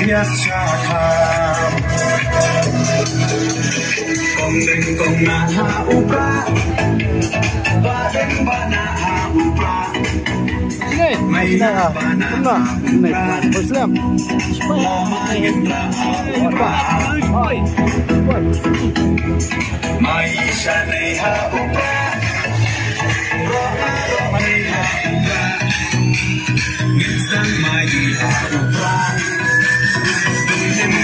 ya chakam kong deng kong na ha upra ba deng ba na ha upra mai na ba na ha upra Muslim lama indra ha upra mai sha nei ha upra ro mai ha upra Insang mai ha upra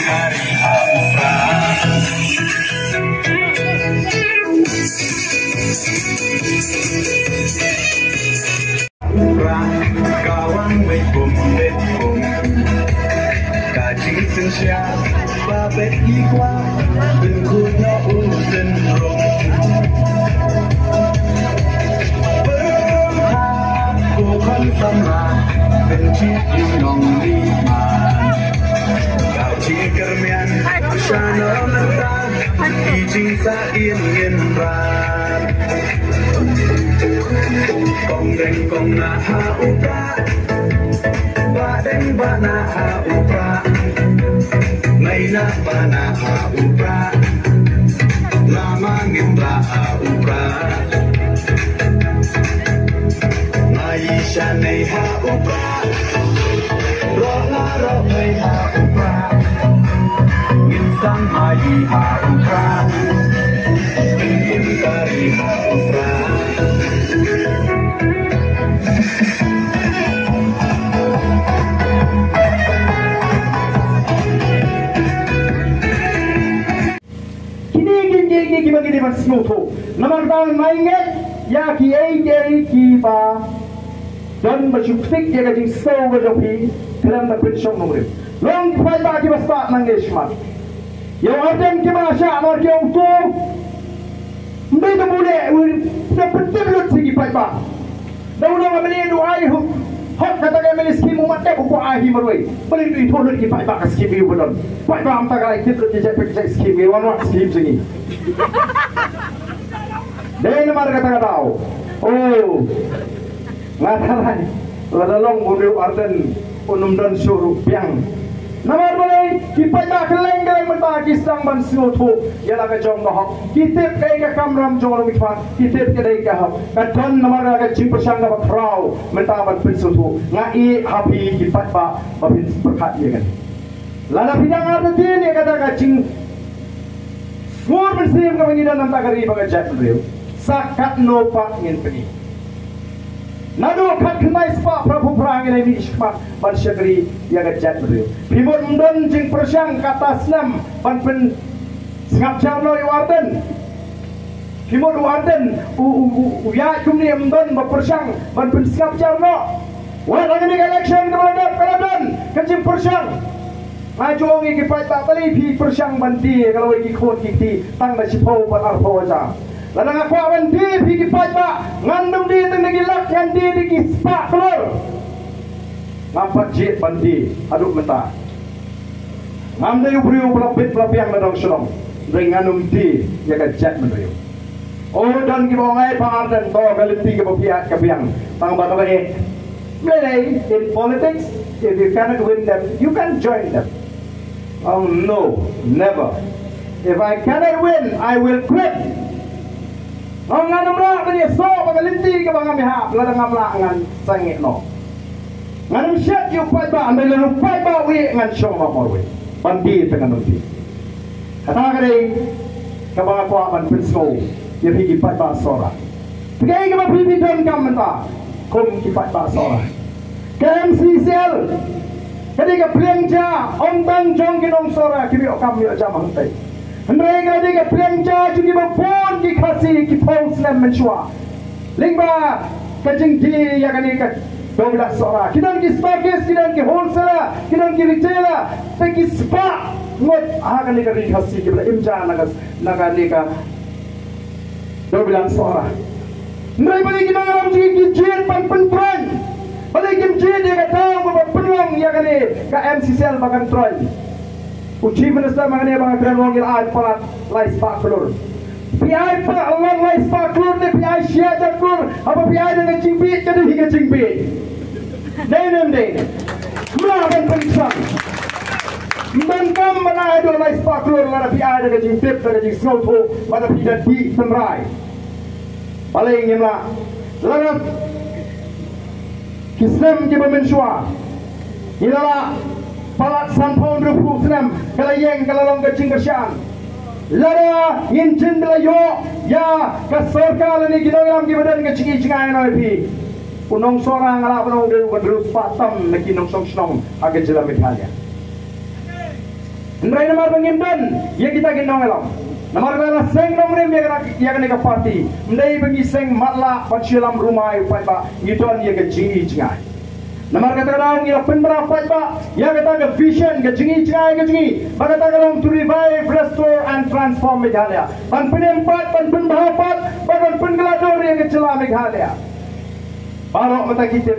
Hari ha upra upra kawang mai bum bet bum kajing sen sia ba bet ikwa bin ku no u sen rong ku kan samra ben chi nong li ma Chi kermian shana mata ijing sa in ra kong deng kong na ha upra ba deng ba na ha upra mai na ba na ha upra lama ngimra ha upra mai sha nei ha upra ro mai ha upra Insang mai ha upra Ingin kari ha upra Kini bagi depan semutu Nomor tahun mainget Ya ki ki ba Dan bersyukur dia kajing sekolah berjopi Dalam berpersong nomor Long kifai bagi bastak manggishmat Yang ada yang masya amar ke auto Mereka boleh dapat tablet segi pai-pai dah ulang ambil doa itu hot kata kami ambil skim umat tak buku ahi marwai boleh itu tolut ki pai-pai ke skim itu betul pai-pai amta kalau kita tidak pakai skim itu wan skim sini dan mereka kata tahu oh ngatakan lada long bulu arden unum dan suruh piang Namar boleh kipai tak keleng keleng mentah kisang ban singoto ialah kejong bahok kitip kaya ke kamram jong orang mikmat kitip kedai kahap kadon namar agak jing persang dapat rau mentah ban singoto ngai happy kipai ba babin berkat dia kan lada pidang ada dia ni kata kacing smur bersim kami dan nampak kari bagai jat beliau sakat no pak ngin pergi Nado kat kenai spa prabu perang ini iskmat ban syagri yang gajat beliau. Primur mendon jing persyang kata senam ban pen sengap jarno iwarden. Primur warden uya kumni mendon berpersyang ban pen sengap jarno. Wah lagi ni election keladan kecim persyang. Maju ongi kipai tak beli pi persyang bandi kalau iki khon kiti tang da sipo ban arpo aja. Ladang aku awan di pergi pajak ngandung di tengah gilak yang di kispak keluar nampak jit bandi aduk mentah ngamda yu beriu pelapit pelapiang ladang serong dengan di jaga jat mendriu oh dan kibongai pangar dan toh galimpi kebapiat kebiang tang bakabai Malay in politics if you cannot win them you can join them oh no never if I cannot win I will quit Ang anong lang niya so pagalinti ka mga miha ladang amlangan sangit no. Nganong syat yung pai ba andai lalu pai ba wi ngan syong mamorwe. Bandi dengan nanti. Kata kare ka mga kuaman pinsko ya pigi pai ba sora. Pigay ka mapipidon ka menta kung ki pai ba sora. KMCCL kadi ka plengja ontang jong kinong sora kibi okam yo jamang tay. Mereka dia pelanggar juga berpon ki kasih ki pos lem menshua. Lingba kajing di ya kan ikat 12 orang. Kita ki stokis, kita ki wholesaler, kita ki retailer, tapi spa ngot akan ikat kasih ki imja naga nika 12 orang. Mereka balik kita ngaram juga ki jet pan pentron. Balik ki jet dia kata berpeluang ya kan ka MCCL bagan troy. Uji minister mengenai bang Grand Wongil ai palat lai spak pelur. Piai pa Allah lai spak pelur ni piai sia jakur apa piai dengan cingpi jadi hingga cingpi. Denem deh. Melawan penisam. Mengkam mana ada lai spaklur mana pi ada ke jing tip ke jing snow to mana pi dah di tenrai. Paling ni lah. Lalu Kisnem je bermensua. Inilah palat sanpon rupu senam kalau yang kalau long kecing kerjaan. Lara incin belayo ya kesorkal ni kita orang kita dan kecing cengai nabi. Unong sorang ala unong dia berus patam nak inong song senong agak jelas medalnya. Nrai nama pengindan ya kita gendong elam. Nama kala seng nomrem ya kena ke parti. Mendai bagi seng matla pacilam rumah upai ba yuton ya ke jingi cengai. Nama kata orang ya penbera upai ba ya kata ke vision ke jingi cengai ke jingi. Ba kata orang to revive, restore and transform Meghalaya. Ban penempat, ban penbahapat, ban penggelador ya ke celah Meghalaya. Baru mata kita.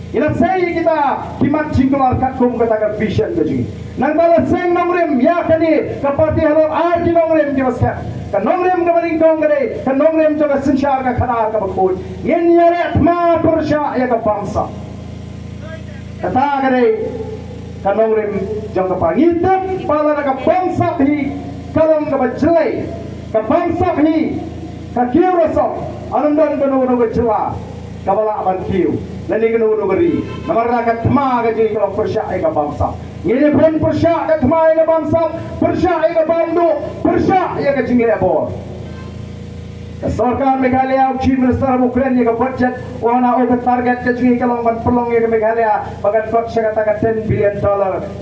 Ina saya kita kimat jingkular katkum kata ke vision ke jingi. Nang bala seng nomrem ya kani kapati halor arti nomrem di masker kan nomrem ke baring kong gede kan nomrem jaga sensyar ka khana ka bakut yen yare atma persya ya ka bangsa kata gede kan nomrem jaga pangitap pala ka bangsa hi kalong ka bajlai ka bangsa hi ka kiurasok anandan kanu no gejla ka bala ban kiu lani kanu no beri namar ka tma ka ji ka persya ya ka bangsa. Ini pun persyak ke kemai ke bangsa, persyak ke bandu, persyak ke jingle bor. Kesorkan Meghalaya, Chief Minister Ukraine ke budget, wana ke target ke jingle kalau ban pelong ke Meghalaya, bagan budget kata $10 billion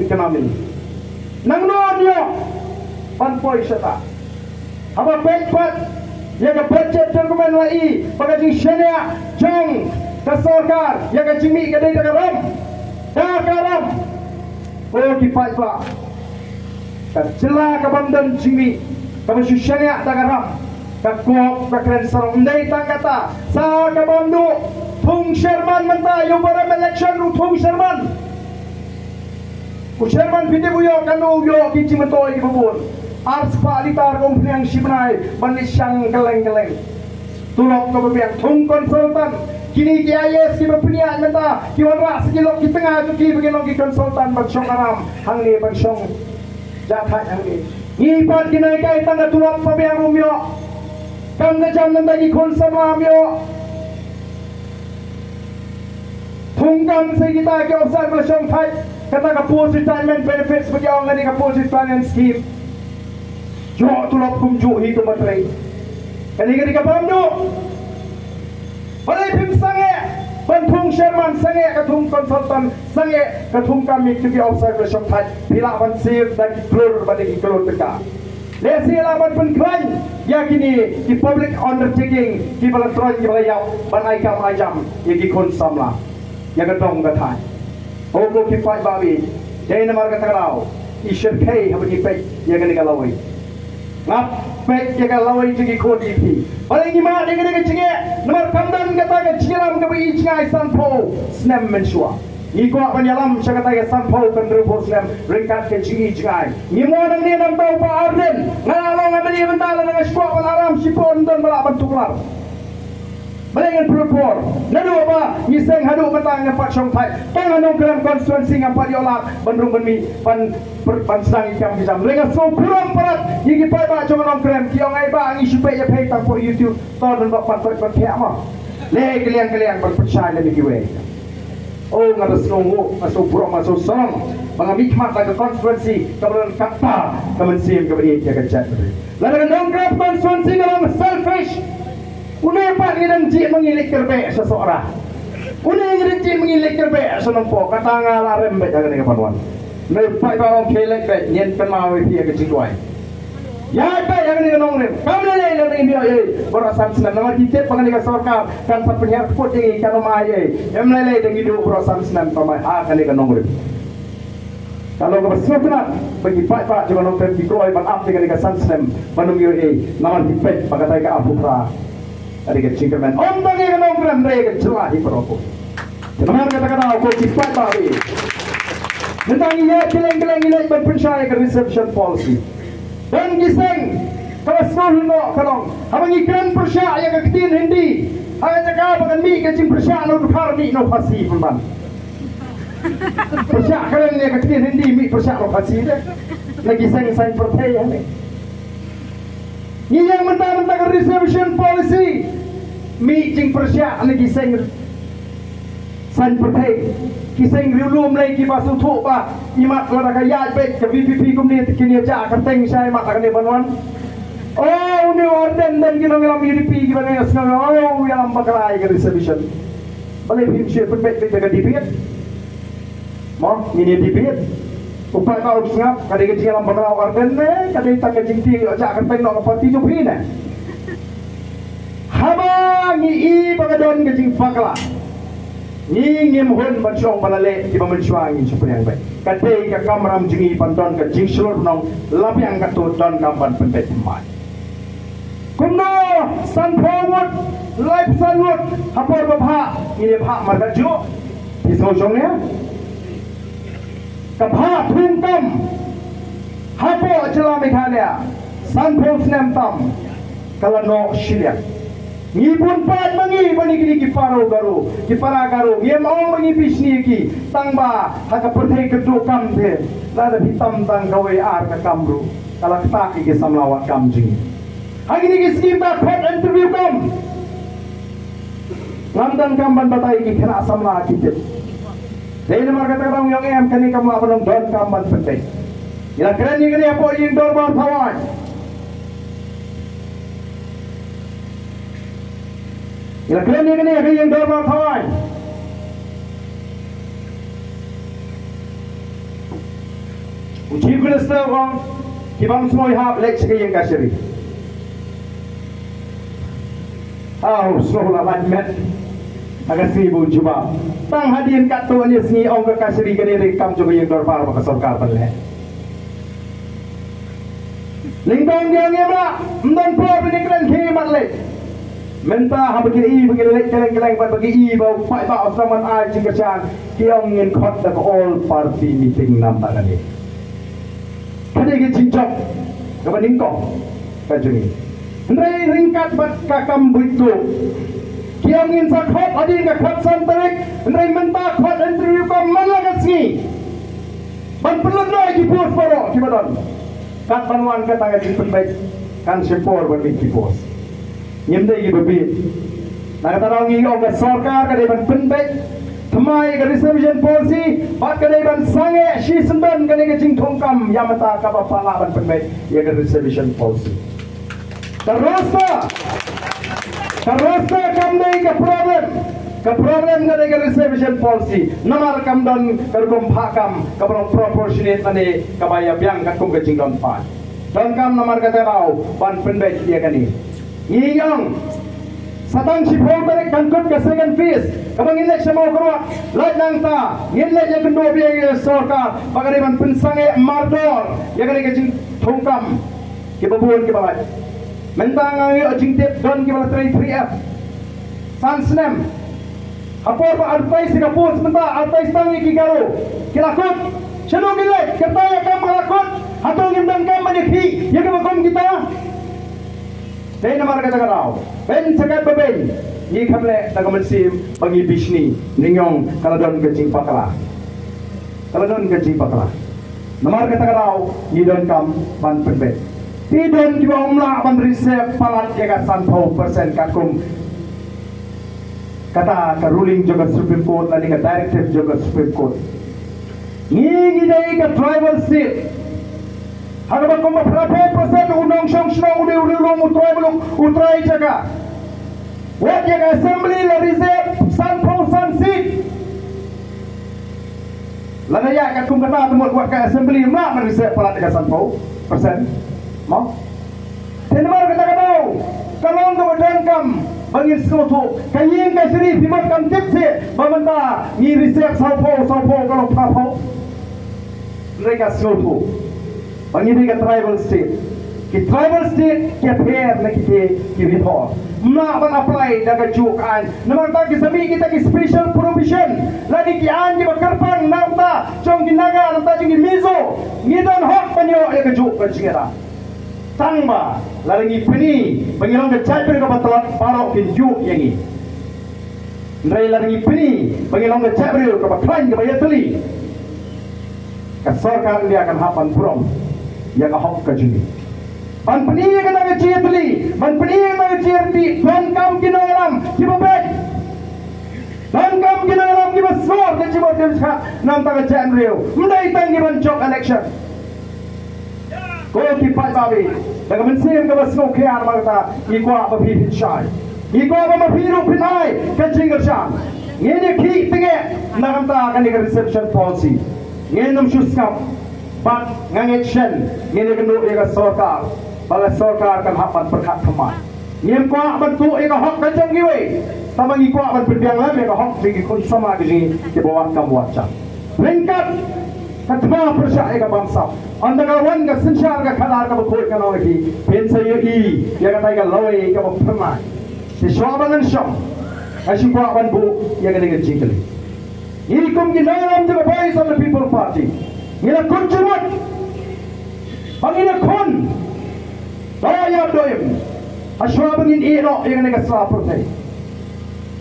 ekonomi. Nang dia, ban poi syata. Apa pempat, ya ke budget dokumen lai, bagan jing syania, jong, kesorkan, ya ke jimi ke dia karam, dah karam. Oh kipai pak, kerja kebandan cimi, kebersusianya tak garam, kekop kekeren sarong ndai tak kata, sa kebandu, Thung Sherman mentah, yang pada election ru Thung Sherman, ku Sherman piti buyo kanu yo kici mentoi di bubur, ars palitar komplain sibnai, manisang geleng-geleng, tulok kebebiak Thung konsultan. Kini KIS kita punya minta kiwara sekilo kita tengah tu kita begini lagi konsultan bangsong aram hang ni bangsong jahat hang ni ni pat kina kai tanda tulak pabiang rumyo kan jam nanti konsul ramyo tunggang kita ke observe bangsong thai kata ke post retirement benefits bagi orang ni ke post retirement scheme jo tulak kumju hi tu matrai kani ke paham tu. Balai pim sange, bantung Sherman sange, katung konsultan sange, katung kami kiki observation thai, bila ban sir dan klur balik klur teka. Lesi laban penklan, yakini di public undertaking, di bala troy di bala yau, ban aikam ajam, yaki konsam lah, yang ketong katai. Ogo kipai babi, jadi nama kata kalau, isyer kay habis kipai, yang kena kalawai. Ngap pek jaga lawai jadi kodi pi. Paling lima dengan cengai, nomor kamdan kata ke cengalam ke bagi cengai sanpo snap mensua. Ni ko penyalam saya kata ke sanpo pendrupo snap ringkat ke cengai. Ni mo nang ni nam tau pa arden. Ngalong ngabeli bentala dengan squat alarm sipon dan balak bentuklar. Balengan perupor. Nadu apa? Niseng hadu betang yang Pak Chong Thai. Panganong kelam konstituensi yang Pak Yolat. Bandung benmi pan sedang ikam bijam. Lengan semua kurang perat. Yigi Pak Pak Chong kelam. Kiong ai ba ngi supaya ya pay tang for YouTube. Ton dan pan pan kiamah. Le kalian berpercaya lebih kiwe. Oh ngada senongo, masuk buruk masuk sonong. Mengamikmat lagi konstituensi kemudian kata kemensim kemudian dia kerja. Lalu nongkrap konstituensi dalam selfish. Unai pak ngidan cik mengilik kerbe seseorang. Unai ngidan cik mengilik kerbe senompo kata ngalarem baik jangan dengan panuan. Nai pak orang kelek baik nyen kenal dia ke cingkuai. Ya baik jangan dengan nongrim. Kamu nilai dengan dia ye berasan senang. Nama kita pengen sorkar kan sepenyar put ini kan rumah ye. Yang nilai dengan dia berasan senang pamai akan dengan nongrim. Kalau kau bersemangat bagi pak juga nongrim dikeluai ban up dengan senang menunggu ye. Nama dipet pakai ke apura. Ada kecingkeran. Om bagi kenongkran mereka celah di perokok. Teman kata-kata aku cepat bawi. Tentang ia keleng-keleng ini berpercaya ke reception policy. Dan giseng kalau sekolah no kalong. Habang ikan percaya ke ketin hindi. Hanya cakap dengan mi kecing percaya no karni no pasti pemban. Persyak kalian ni kecil hindi mi persyak lokasi deh. Lagi sang percaya ni. Ni yang mentang-mentang reservation policy mi jing persyak lagi sang percaya. Kisah riulum lagi pasal tu ba imat lada kaya baik ke VPP kumni kini aja kerteng saya mak akan dibanwan. Oh ni warden dan kini ngelam UDP gimana ya sekarang oh yang bakalai ke reservation. Boleh film pun baik jaga DPR. Mau ini DPR. Upaya kau sengap kadang kecil yang bakalai warden ne kadang tak kecil tinggi aja kerteng nak parti tu pun ne. Haba ni bagadon kecil bakalai. Ni ngimhun bancong balale di bamancuang ini seperti yang baik. Kadai ke kamram jengi panton ke jing seluruh nong lapiang katu don kampan pendet mai. Kumno san forward life sanward hapor bapha ini bapha marga jo di sojongnya. Kapha thungkam hapo jela Meghalaya san forward nem tam kalano shiliak. Ngipun pat mangi bani ki paro garu yem ong mangi bisni ki tangba haka perthai kedu kam the lada hitam tang gawe ar ka kamru kala ta ki samlawat kam jing hagi ni ki skim ta khot interview kam lamdan kam ban batai ki khana samla ki tet dein mar kata kam yang em kani kam abalong don kam ban pentai ila kran ni apo yin dor bar thawan ila kren ni kene yang dorma thawai Chief Minister wang kibam semua hab lek segi yang kasiri semua lawan met agak seribu cuba tang hadian kat tu ni sini ong ke kasiri kene rekam coba yang dorma baka sarkar panle lingkong dia ngemla mdan pro ni kren khimat lek Mentah ha bagi lek keleng bagi bau pai bau saman ai jing kacang kiong ngin khot da all party meeting nam ta ni kade ge cincok ka baning kong ka juni ndai ringkat bat ka kam buitu kiong ngin sa khot adin ka khot san tarik ndai mentah khot interview ka malagasni ban perlu noi ki pos poro ki badon kat banwan ka tanga jing penbaik kan sepor ban ki pos nyemdai ki babi nak kata orang ini orang sarkar kadai ban penbek thamai ke reservation policy bat kadai ban sange shi sendan kadai ke jing thongkam yamata ka bapala ban penbek ya ke reservation policy terasa kam dai ke problem kadai ke reservation policy namar kam don kerkom phakam kabrong proportionate ane kabaya biang katung ke jing don pan don kam namar kata rau ban penbek dia kani Iyang satang si voter kangkut ke second phase kabang election mau keruat laj nang ta ngilaj yang kedua biaya sarkar bagariban pensange mardor yang kali kecing thongkam ke babuan ke balai mentang ngi ajing tip don ke balai 3F sansnem apa advice ke pos mentah advice tangi ki garo kilakut chalo gilaj kataya kam lakut hatong imdan kam maniki yang ke bagom kita Dahil naman kata-kataw, ben sagat baben, ni kamle nagamansim bagi bisni ninyong kaladon kecing pakala. Kaladon kecing pakala. Namar kata-kataw, ni don kam ban penbet. Ti don juga umlah ban resep palat jaga 100% kakum. Kata ka ruling juga Supreme Court lani ka directive juga Supreme Court. Ni gidai ka tribal state. Hagabat ko berapa persen undang syong udah utrai jaga. What jaga assembly la reserve 100% seat. Lana ya kat kum kata temut buat ke assembly mak man reserve pala 100%. Mau? Tenmar kata kau. Kalau untuk dangkam bangin selutu kayin ka seri tibat kam tipse bamanta ni reserve saupo kalau papo. Mereka selutu. Bagi tribal state, ki tribal state ki pair na ki report. Mna ban apply daga jukan. Naman ta ki sami kita ki special provision. Lagi ki an ki bakarpang namta chong ginaga namta jing mizo. Ngidan hok panyo ya ka juk kan singera. Tangba lagi peni bangilong ka chai ka batalat paro ki juk yangi. Nrai lagi pini bagi long ngecek beriu ke baklain ke bayar teli. Kesorkan dia akan hapan burung. Ia ke hok ke juni. Ban peni yang kena ngecek teli. Ban peni yang kena ngecek di. Ban kam kina alam. Kiba baik. Ban kam kina alam kiba skor. Keciba dia nam tak ngecek beriu. Mendai tang kiba jok election. Kau kipai babi. Dengan mensim ke basno kian magta. Ikwa babi hinshai. Ikwa babi hiru pinai. Kecing kerjaan. Ini ki tinggal. Nak ta akan dengan reception policy. Ini nom syuskap. Bat ngangection. Ini kena ega sorkar. Bala sorkar kan hapan perkat kemai. Ini kuat bentuk ega hak kacang giwe. Tamang ikwa ban berbiang lagi ega hak bagi kun sama gini di bawah kamu wajah. Lengkap. Katma persya ega bangsa. Anda kawan ka sensyar ka kadar ka bakoi ka lagi. Pensa yi ya kata ega lawai ka pernah. Si swabangan syam. Asyik kuat ban bu ya ka dengan jingkali. Ini kum ginanam to the voice of the people party. Ila kun jumut. Pangina kun. Daya doyem. Aswabangin iro yang nega selapurte.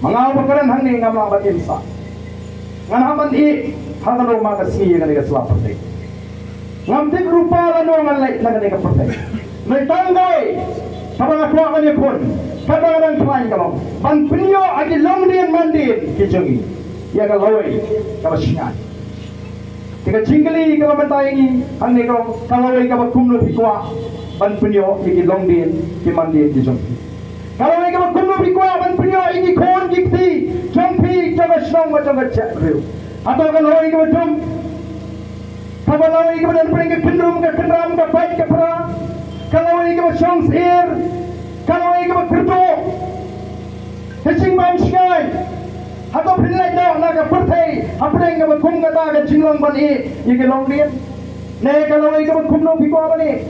Mengaw bakaran hangni ngamlang bat insa. Nganaman hangan rumah kasih yang nega selapurte. Ngamtik rupa lano ngalai nega purte. Mertanggai. Sabang akwa kanya kun. Kadang-kadang klain kalong. Ban penyo agi longdin mandin kijongi. Ya kalau singan. Jika jingkali kalau mentai ane kalau kalau kumno pikwa ban penyo iki longdin kimandi dijong. Kalau kalau kumno pikwa ban penyo iki kon gikti jompi jaga snong macam macam riu. Atau kalau kalau jom kalau kalau dan pergi pendrum ke kendram ke baik ke perang. Kalau kalau songs air kalau kalau kerja kecing bang sky. Atau pilih dah nak pertai, apa yang kamu kum kata ke jinglong bani, ini longdian. Nih kalau ini kamu kum nong pikwa bani,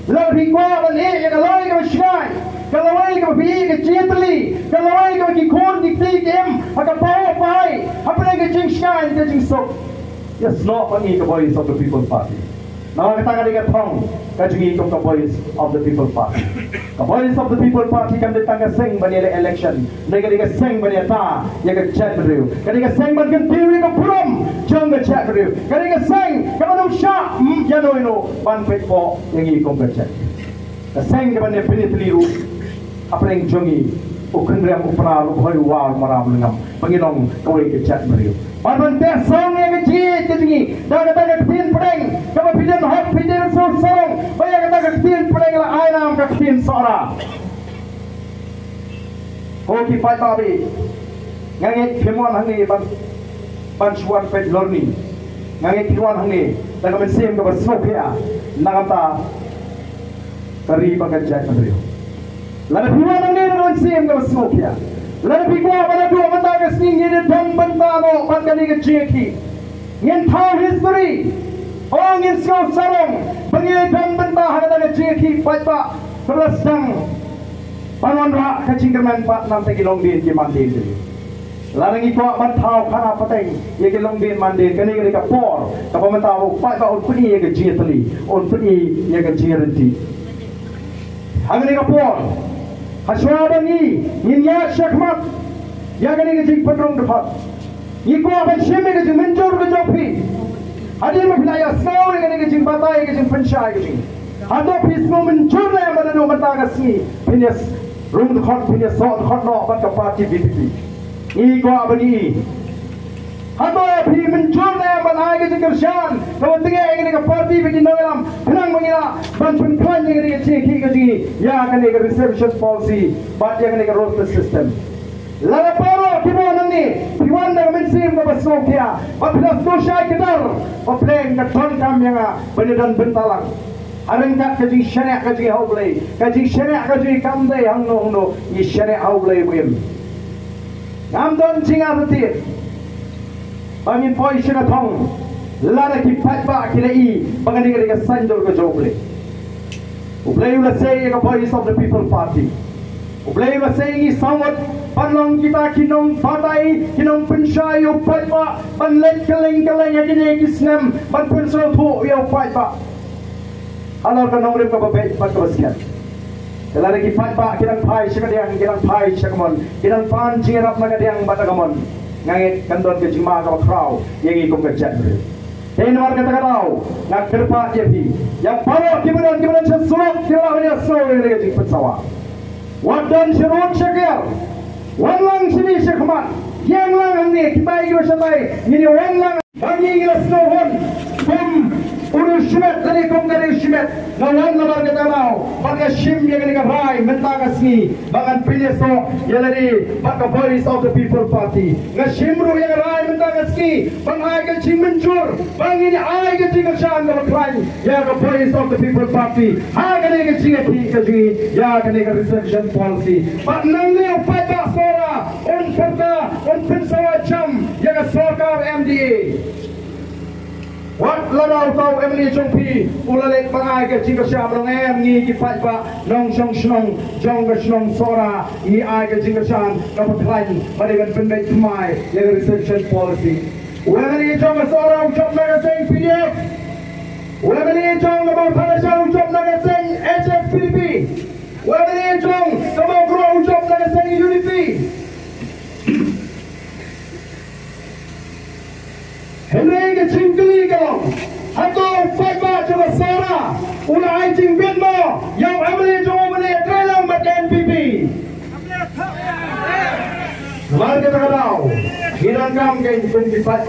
lalu pikwa bani, ini kalau ini kamu shy, kalau ini kamu pergi ke jentli, kalau ini kamu kikon dikti kem, agak power pai, apa yang ke jing shy, ke jing sok. Yes, not bani ke voice of the people party. Nama kita kan dekat thong, kajungi ke voice of the people party. The voice of the people party kan datang ke seng bani election. Mereka seng bani ta, yang ke chat beriu. Mereka seng bani kentiri ke puram, jang ke chat beriu. Mereka seng ke mana syak, jano ino ban petpo yang ikut ke chat. Seng ke bani penitliru, apa yang jongi, ukendram upana lupai war maram lengam, pengilong kau ke chat beriu. Ban tes song yang kecil kejungi, dah kata ketin pedeng, kalau pidin hot pidin song, bayar kata ketin pedeng lah ayam ketin sora. Kau kipai babi, ngangit kemuan hangi ban suan pet lorni, ngangit kemuan hangi, dah kau mesim kau bersopia, nangata kari bagajai kendrio. Lalu kemuan hangi dah kau mesim kau bersopia. Lalu pikwa pada dua benda kesini ni dan benda no benda ni keciki. Ngin tahu history. Oh ngin skau sarong. Bagi dan benda ada keciki baca terus sang panon rak kecingkerman 4 6 kilong din di mandin ni. Lalu ikwa ban tahu kana pateng ye kilong din mandin kani kani kapor. Kapa man tahu baca on puni ye kecitli. On puni ye kecirenti. Hangni kapor. Haswabangi, niya syakmat, ya kani kecing pedrong depan. Iko akan syeme kecing mencur ke jopi. Hadir mafilaya saw kani kecing batai kecing pensyai kecing. Atau pismo mencur na yang mana mata kasih. Pinyas rum dekat pinyas sok dekat no bat kapati BPP. Iko abani. Atau api mencur na yang mana kecing kerjaan. Kalau tinggal yang kani kapati begini dalam penang mengira ban penkan yang kani kecing kecing. Ya kani ke reception policy, but yang kani ke roster system. Lalu paro kimo nanti, piwan dah mensim ke besok ya. Apabila sosial kedar, apabila ke ton kam yang beneran bentalang. Arengkat kaji syariat kaji haublay, kaji syariat kaji kamdai hangno, ini syariat haublay wim. Ngamdon singa betir. Bangin poi syariat hong, lalu kipat ba kilai, bangani ke sanjol ke joblay. Ublay ulah say ke voice of the people party. Ublay ulah say ini sawat panlong kita kinong batai, kinong pensyai upat ba, panlet keleng-keleng yang kini kisnem, pan pensel tu ya upat ba. Alor kanong rim ka babay pat kabaskan. Kelari kipat pak kilang pai sekadiang kilang pai sekamon kilang pan cirap nakadiang batagamon ngait kandon ke jima ka kraw yang ikum ke jadre. Ini war kata katau nak terpa jepi yang paro kibaran sesuap kirawanya sore lagi jing petsawa. Wadan serut sekir wanlang sini sekman yang lang ni kita ini bersamai ini wanlang bagi kita snowhorn urus shimet dari kom dari shimet nawan nabar kata mau pakai shim yang ini rai mentagas ni bagan pileso yang dari pakai voice of the people party ngashimru yang rai mentagas ki bang ai ke cing mencur bang ini ai ke cing shan ke klan ya ke voice of the people party ha ke ni ke cing ke ji ya ke ni ke reception policy but nang ni upai tak sora on perda on pensawa cham ya ke sorkar MDA. Wat ladau tau Emily Chongpi ulalek pangai ke jing ke syam long ngi ki pat ba nong song snong jong ke snong sora ni ai ke jing ke syam ka patlan badegan pendai tumai yang reception policy Emily jong ke sora ucap na sing PDF Emily jong ke bau thalasha ucap na sing HFPP Emily jong ke bau gro ucap na sing UDP Henry ke cingkeli kau atau fight coba Sarah ulah cing Myanmar yang Emily jom Emily trelang mat NPP Kemarin kita tahu hirangkam ke ikut di fight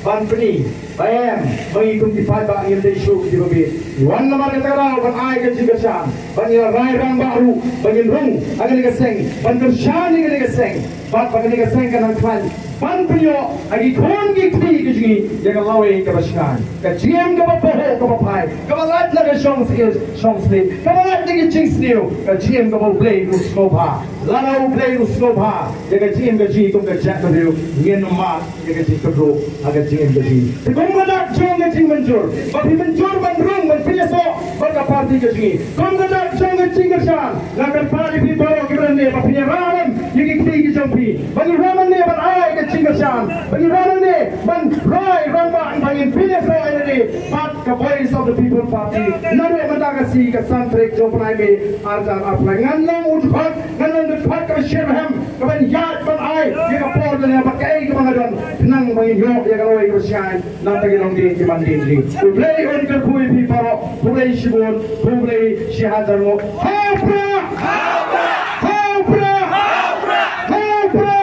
ban peni bayam mengikut di fight yang dari show di bawah wan nama kita tahu ban ai ke cing kesan ban yang rai rang baru ban yang rung akan dikaseng ban kesan ini dikaseng ban dikaseng kan klan ban punya agi kon gi kri gi gi yang lawe ke baskan ke GM ke bapo ke bapai ke balat la ke shong sni ke balat gi ching sniu ke GM ke bapo play nu skopha la u play nu skopha ke GM ke ji kum ke chat ke ngien ma ke ji ke bro aga GM ke ji ke kum ga jong ke ji menjur ba pi menjur ban rung ban punya so ba ka party ke ji kum ga jong ke ji ke shan la ka party pi baro ke brande ba punya ram gi kri gi jong pi ba ni ram ne ban ai ke Cinggashan, bagi mana ni? Ban Rai Rangba bagi pilih saya ini. Part ke voice of the people party. Nabi mendagasi ke santrik jopanai me arjan apa? Nganlang ujbat, nganlang dekat ke Shirham, ke ban yard ban ai, dia ke port dan apa kei ke mana don? Nang bagi yok dia kalau ikut sian, nang bagi long di mandi di. Play on ke kui people, play shibun, play shihadarmo. Hapra, hapra, hapra, hapra, hapra.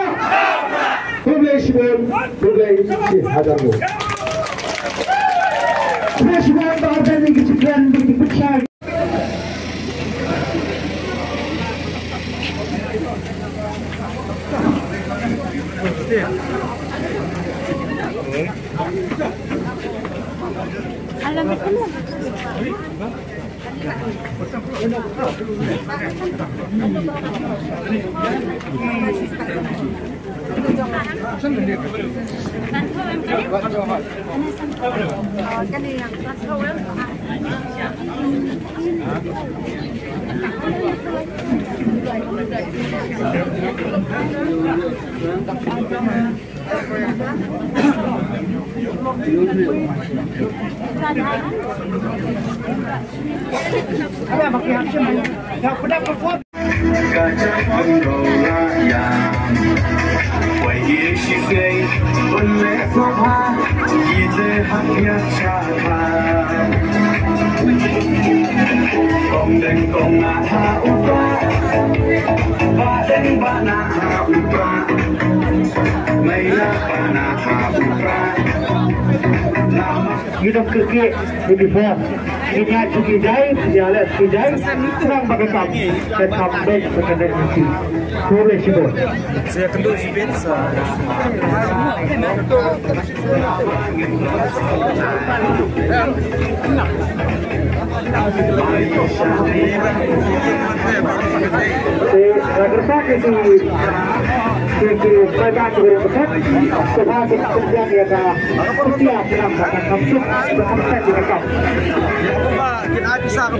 Shibun, play shihadarmo. Shibun bahkan ini kecil begitu besar. Alam itu lah. Ada pakai action tak pernah perform gajah pendolayang wajib sih boleh soha kita hanya cakap kong dan kong aha upa badan bana upa mailah bana upa kita kerja lebih form ini cuci jai jalan cuci jai kurang bagam tetap baik berkendali mesti boleh sih bos saya kendor si bensa agar pakai di badan berdekat sebagai kerjaan yang setiap dalam bahkan kampus berkata direkam. Kita bisa ke